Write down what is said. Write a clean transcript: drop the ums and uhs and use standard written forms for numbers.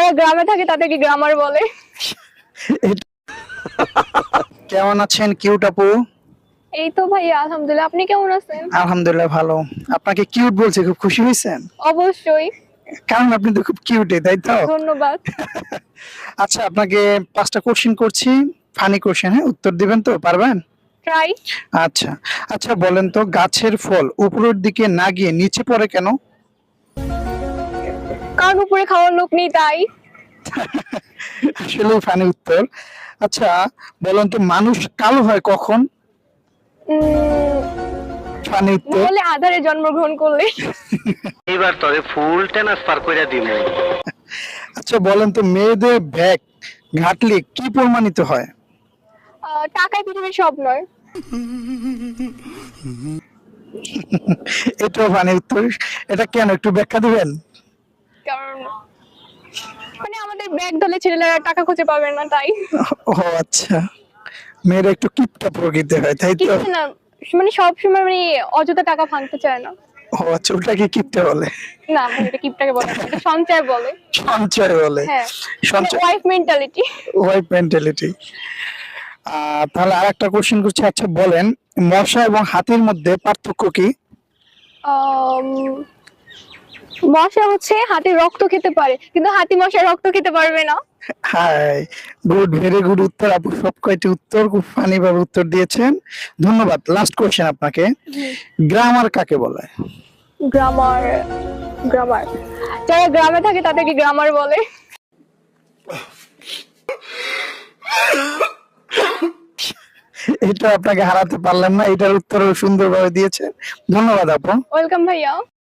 যারা গ্রামে থাকে তাদেরকে গ্রামার বলে। কেমন আছেন কিউট আপু? এই তো ভাইয়া আলহামদুলিল্লাহ, আপনি কেমন আছেন? আলহামদুলিল্লাহ ভালো। আপনাকে কিউট বলছে, খুব খুশি হয়েছেন? অবশ্যই। কারণ আপনি তো খুব কিউটে, তাই তো? ধন্যবাদ। আচ্ছা, আপনাকে 5টা কোশ্চেন করছি, ফানি কোশ্চেন, হ্যাঁ? উত্তর দিবেন তো, পারবেন? ট্রাই। আচ্ছা আচ্ছা, বলেন তো গাছের ফল উপরের দিকে না গিয়ে নিচে পড়ে কেন? কারণ উপরে খাওয়ার লোক নেই তাই। আসলে ফানি উত্তর। আচ্ছা, বলেন তো মানুষ কালো হয় কখন? উম, ফানি উত্তর। বলে আধারে জন্মগ্রহণ করলে। এবার তবে ফুল ট্রান্সফার কইরা দিমু। আচ্ছা, বলেন তো মেয়েদের ব্যাগ ঘাটলে কি প্রমাণিত হয়? টাকায় পৃথিবীর সব নয়। এটাও ফানি উত্তর। এটা কেন, একটু ব্যাখ্যা দিবেন? কারণ মানে আমাদের ব্যাগ ধরলে ছেলেরা টাকা খুঁজে পাবে না তাই। ও আচ্ছা, মেয়েরা একটু কিপটা প্রকৃতির হয়, তাই তো? কিছু না, মানে সবসময় মানে অযথা টাকা ভাঙতে চায় না। ও আচ্ছা, ওটাকে কিপটা বলে? না ভাই, এটা কিপটাকে বলে না, এটা সঞ্চয় বলে। সঞ্চয় বলে? হ্যাঁ, সঞ্চয়, ওয়াইফ মেন্টালিটি। Wife mentality. তাহলে আরেকটা কোশ্চেন করছি। আচ্ছা বলেন, মশা এবং হাতির মধ্যে পার্থক্য কি? মশা হচ্ছে হাতির রক্ত খেতে পারে, কিন্তু হাতি মশার রক্ত খেতে পারবে না। হাই, গুড, ভেরি গুড উত্তর আপু। সব কয়টি উত্তর খুব ফানি ভাবে উত্তর দিয়েছেন, ধন্যবাদ। লাস্ট কোশ্চেন আপনাকে, গ্রামার কাকে বলে? গ্রামার, গ্রামার যারা গ্রামে থাকে তাদেরকে গ্রামার বলে। এটা আপনাকে হারাতে পারলাম না, এটার উত্তর সুন্দরভাবে দিয়েছেন, ধন্যবাদ আপু। ওয়েলকাম ভাইয়া।